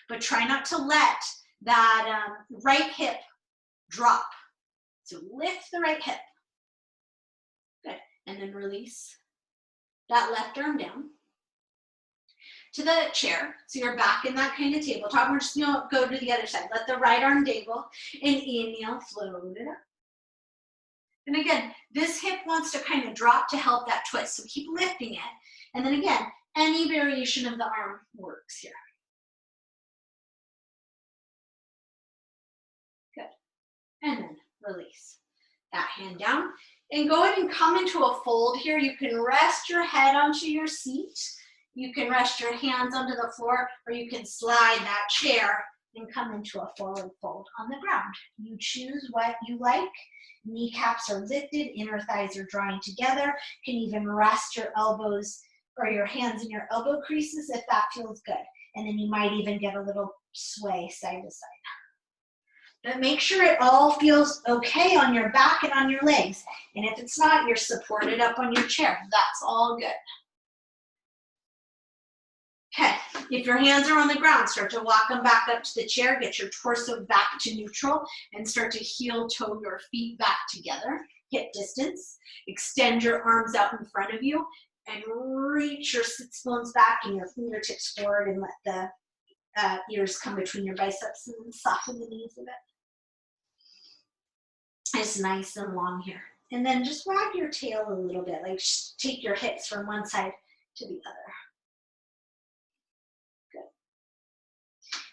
But try not to let that right hip drop. So lift the right hip. Good. And then release that left arm down to the chair. So you're back in that kind of tabletop. We're just going to go to the other side. Let the right arm dangle and inhale, float it up. And again, this hip wants to kind of drop to help that twist. So keep lifting it. And then again, any variation of the arm works here. Good. And then release that hand down. And go ahead and come into a fold here. You can rest your head onto your seat. You can rest your hands onto the floor, or you can slide that chair and come into a forward fold on the ground. You choose what you like. Kneecaps are lifted, inner thighs are drawing together. You can even rest your elbows or your hands in your elbow creases if that feels good. And then you might even get a little sway side to side. But make sure it all feels okay on your back and on your legs. And if it's not, you're supported up on your chair. That's all good. Okay, if your hands are on the ground, start to walk them back up to the chair, get your torso back to neutral, and start to heel toe your feet back together, hip distance. Extend your arms out in front of you, and reach your sits bones back and your fingertips forward, and let the ears come between your biceps and soften the knees a bit. It's nice and long here. And then just wag your tail a little bit, like take your hips from one side to the other.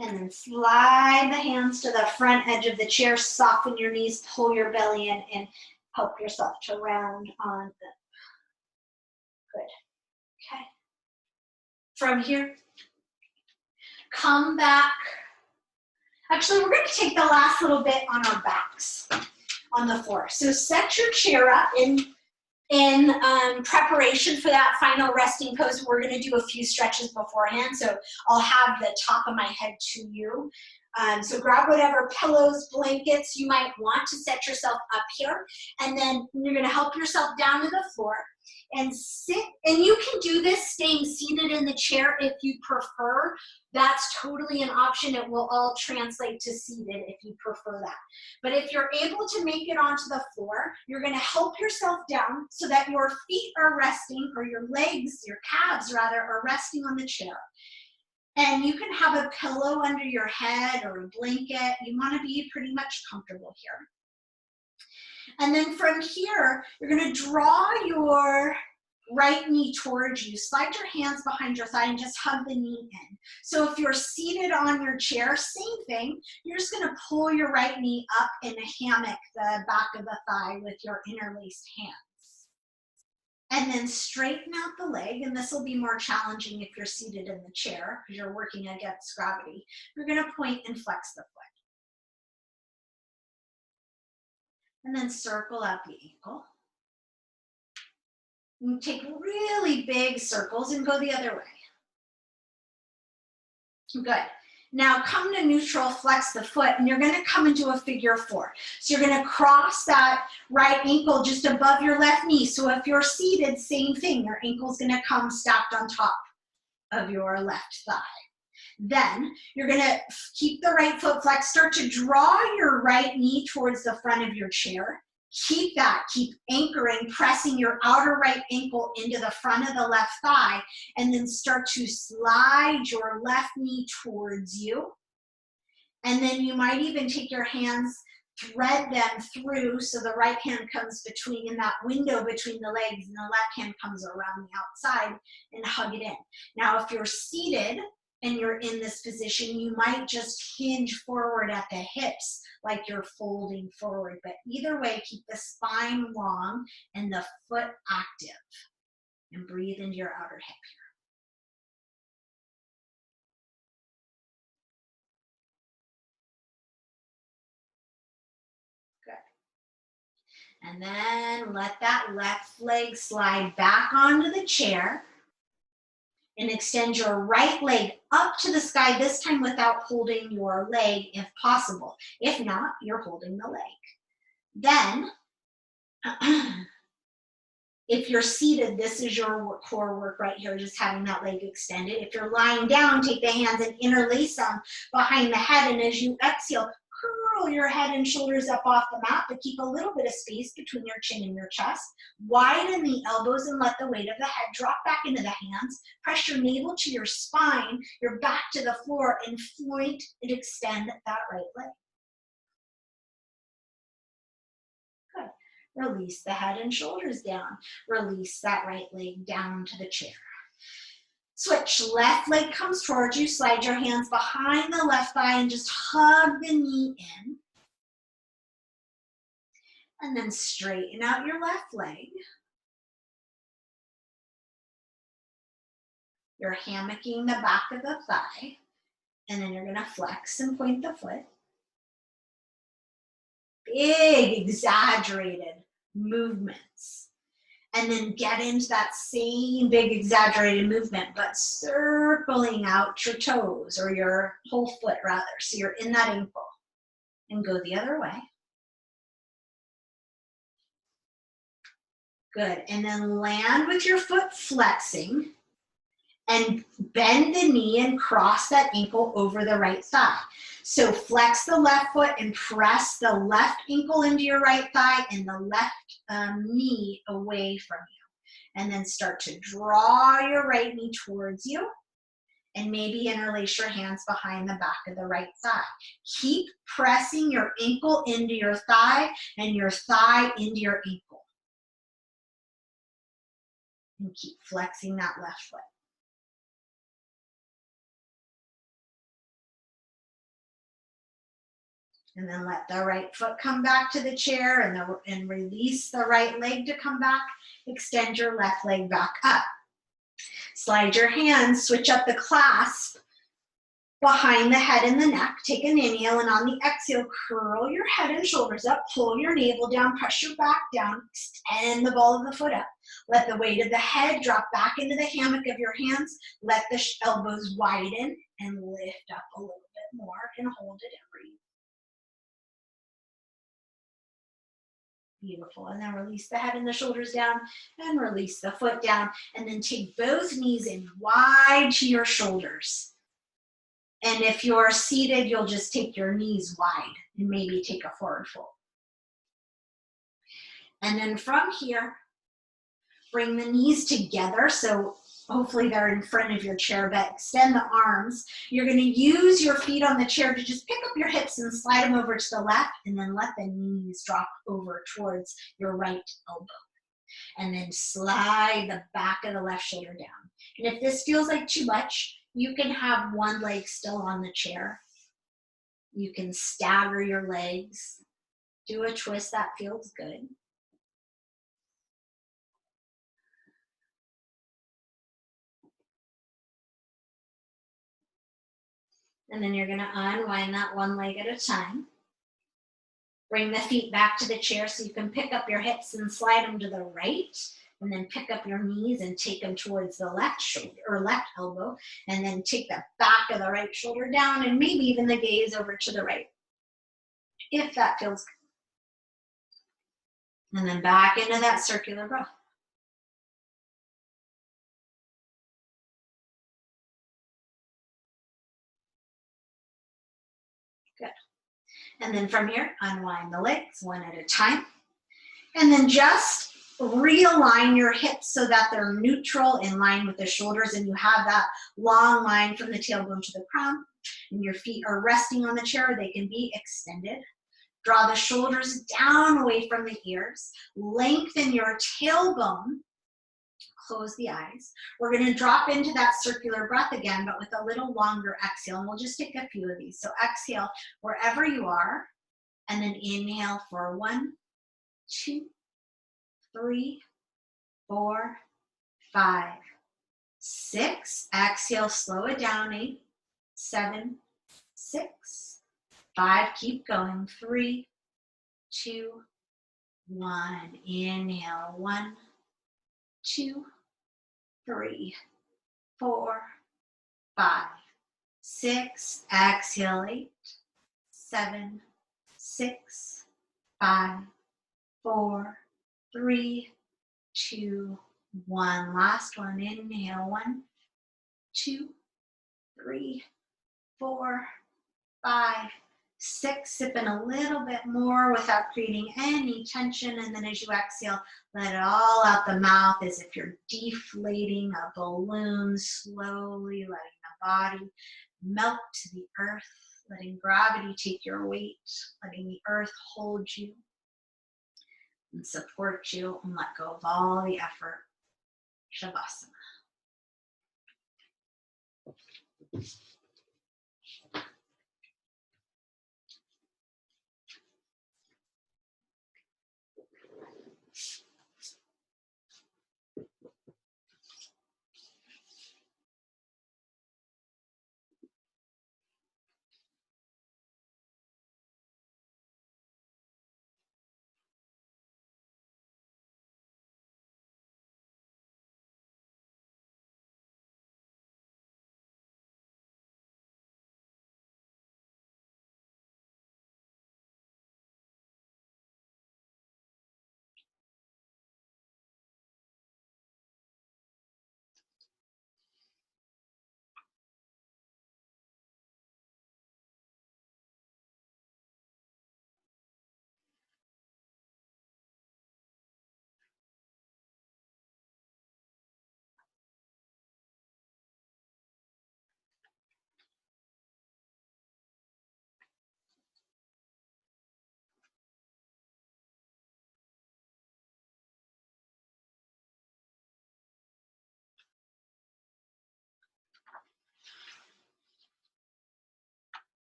And then slide the hands to the front edge of the chair, soften your knees, pull your belly in, and help yourself to round on them. Good. Okay. From here, come back. Actually, we're going to take the last little bit on our backs on the floor. So set your chair up in preparation for that final resting pose. We're going to do a few stretches beforehand, so I'll have the top of my head to you. So grab whatever pillows, blankets you might want to set yourself up here, and then you're going to help yourself down to the floor and sit. And you can do this staying seated in the chair if you prefer. That's totally an option. It will all translate to seated if you prefer that. But if you're able to make it onto the floor, you're going to help yourself down so that your feet are resting, or your legs, your calves rather, are resting on the chair. And you can have a pillow under your head or a blanket. You want to be pretty much comfortable here. And then from here, you're going to draw your right knee towards you. Slide your hands behind your thigh and just hug the knee in. So if you're seated on your chair, same thing. You're just going to pull your right knee up in a hammock, the back of the thigh, with your interlaced hands. And then straighten out the leg, and this will be more challenging if you're seated in the chair because you're working against gravity. You're going to point and flex the foot. And then circle out the ankle. And take really big circles and go the other way. Good. Now come to neutral, flex the foot, and you're gonna come into a figure 4. So you're gonna cross that right ankle just above your left knee. So if you're seated, same thing, your ankle's gonna come stacked on top of your left thigh. Then you're gonna keep the right foot flexed, start to draw your right knee towards the front of your chair. Keep that, keep anchoring, pressing your outer right ankle into the front of the left thigh, and then start to slide your left knee towards you. And then you might even take your hands, thread them through so the right hand comes between, in that window between the legs, and the left hand comes around the outside and hug it in. Now, if you're seated and you're in this position, you might just hinge forward at the hips like you're folding forward. But either way, keep the spine long and the foot active. And breathe into your outer hip here. Good. And then let that left leg slide back onto the chair. And extend your right leg up to the sky, this time without holding your leg if possible. If not, you're holding the leg. Then, if you're seated, this is your core work right here, just having that leg extended. If you're lying down, take the hands and interlace them behind the head. And as you exhale, curl your head and shoulders up off the mat, but keep a little bit of space between your chin and your chest. Widen the elbows and let the weight of the head drop back into the hands. Press your navel to your spine, your back to the floor, and point and extend that right leg. Good. Release the head and shoulders down. Release that right leg down to the chair. Switch, left leg comes towards you, slide your hands behind the left thigh and just hug the knee in. And then straighten out your left leg. You're hammocking the back of the thigh. And then you're gonna flex and point the foot. Big, exaggerated movements. And then get into that same big exaggerated movement, but circling out your toes, or your whole foot rather. So you're in that ankle. And go the other way. Good. And then land with your foot flexing. And bend the knee and cross that ankle over the right thigh. So flex the left foot and press the left ankle into your right thigh and the left knee away from you. And then start to draw your right knee towards you. And maybe interlace your hands behind the back of the right thigh. Keep pressing your ankle into your thigh and your thigh into your ankle. And keep flexing that left foot. And then let the right foot come back to the chair and release the right leg to come back. Extend your left leg back up. Slide your hands, switch up the clasp behind the head and the neck. Take an inhale, and on the exhale, curl your head and shoulders up, pull your navel down, press your back down, extend the ball of the foot up. Let the weight of the head drop back into the hammock of your hands. Let the elbows widen and lift up a little bit more, and hold it and breathe. Beautiful. And then release the head and the shoulders down and release the foot down. And then take both knees in wide to your shoulders. And if you're seated, you'll just take your knees wide and maybe take a forward fold. And then from here, bring the knees together. So hopefully they're in front of your chair, but extend the arms. You're going to use your feet on the chair to just pick up your hips and slide them over to the left, and then let the knees drop over towards your right elbow. And then slide the back of the left shoulder down. And if this feels like too much, you can have one leg still on the chair. You can stagger your legs. Do a twist that feels good. And then you're going to unwind that one leg at a time. Bring the feet back to the chair so you can pick up your hips and slide them to the right. And then pick up your knees and take them towards the left shoulder or left elbow. And then take the back of the right shoulder down and maybe even the gaze over to the right, if that feels good. And then back into that circular breath. Good. And then from here, unwind the legs one at a time. And then just realign your hips so that they're neutral in line with the shoulders and you have that long line from the tailbone to the crown. And your feet are resting on the chair. They can be extended. Draw the shoulders down away from the ears. Lengthen your tailbone. Close the eyes. We're going to drop into that circular breath again, but with a little longer exhale. And we'll just take a few of these. So exhale wherever you are. And then inhale for 1, 2, 3, 4, 5, 6. Exhale, slow it down. 8, 7, 6, 5. Keep going. 3, 2, 1. Inhale. 1, 2, 3, 4, 5, 6. Exhale. 8, 7, 6, 5, 4, 3, 2, 1. Last one. Inhale. 1, 2, 3, 4, 5, 6. Sipping a little bit more without creating any tension. And then as you exhale, let it all out the mouth as if you're deflating a balloon, slowly letting the body melt to the earth, letting gravity take your weight, letting the earth hold you and support you, and let go of all the effort. Shavasana.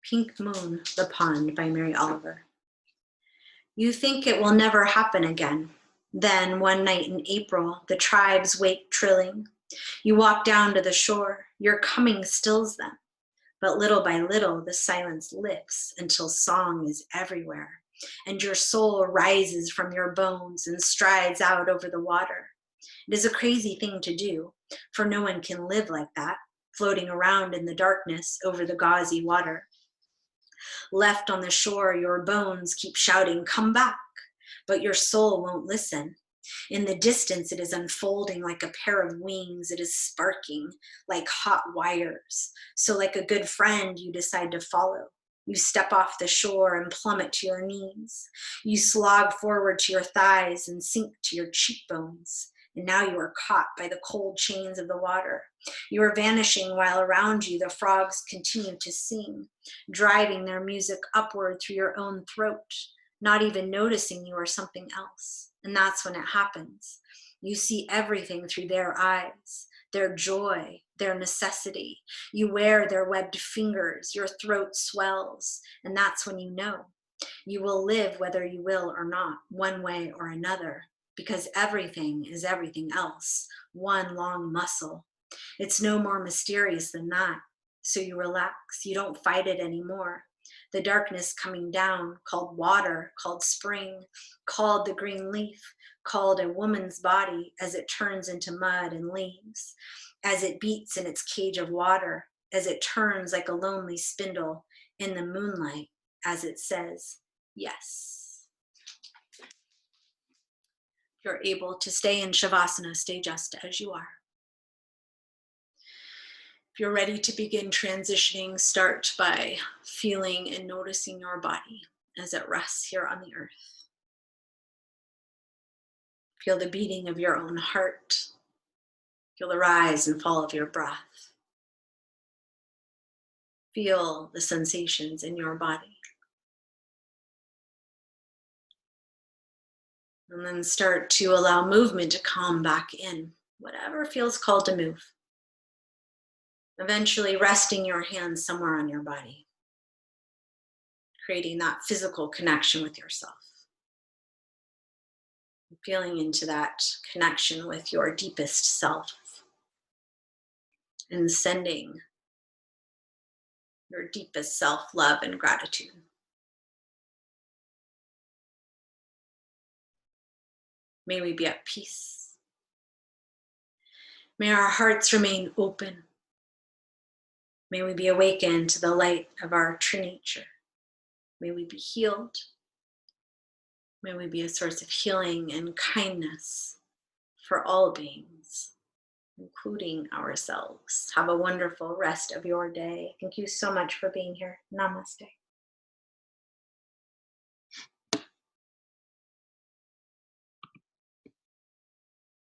Pink Moon, The Pond by Mary Oliver. You think it will never happen again. Then, one night in April, the tribes wake trilling. You walk down to the shore, your coming stills them. But little by little, the silence lifts until song is everywhere, and your soul rises from your bones and strides out over the water. It is a crazy thing to do, for no one can live like that, floating around in the darkness over the gauzy water. Left on the shore, your bones keep shouting, "Come back," but your soul won't listen. In the distance, it is unfolding like a pair of wings. It is sparking like hot wires. So like a good friend, you decide to follow. You step off the shore and plummet to your knees. You slog forward to your thighs and sink to your cheekbones. And now you are caught by the cold chains of the water. You are vanishing while around you the frogs continue to sing, driving their music upward through your own throat. not even noticing you are something else. And that's when it happens. You see everything through their eyes, their joy, their necessity. You wear their webbed fingers, your throat swells, and that's when you know. You will live whether you will or not, one way or another, because everything is everything else, one long muscle. It's no more mysterious than that. So you relax, you don't fight it anymore. The darkness coming down, called water, called spring, called the green leaf, called a woman's body as it turns into mud and leaves, as it beats in its cage of water, as it turns like a lonely spindle in the moonlight, as it says, yes. If you're able to stay in Shavasana, stay just as you are. If you're ready to begin transitioning, start by feeling and noticing your body as it rests here on the earth. Feel the beating of your own heart. Feel the rise and fall of your breath. Feel the sensations in your body. And then start to allow movement to come back in, whatever feels called to move. Eventually resting your hands somewhere on your body, creating that physical connection with yourself. Feeling into that connection with your deepest self and sending your deepest self-love and gratitude. May we be at peace. May our hearts remain open. May we be awakened to the light of our true nature. May we be healed. May we be a source of healing and kindness for all beings, including ourselves. Have a wonderful rest of your day. Thank you so much for being here. Namaste.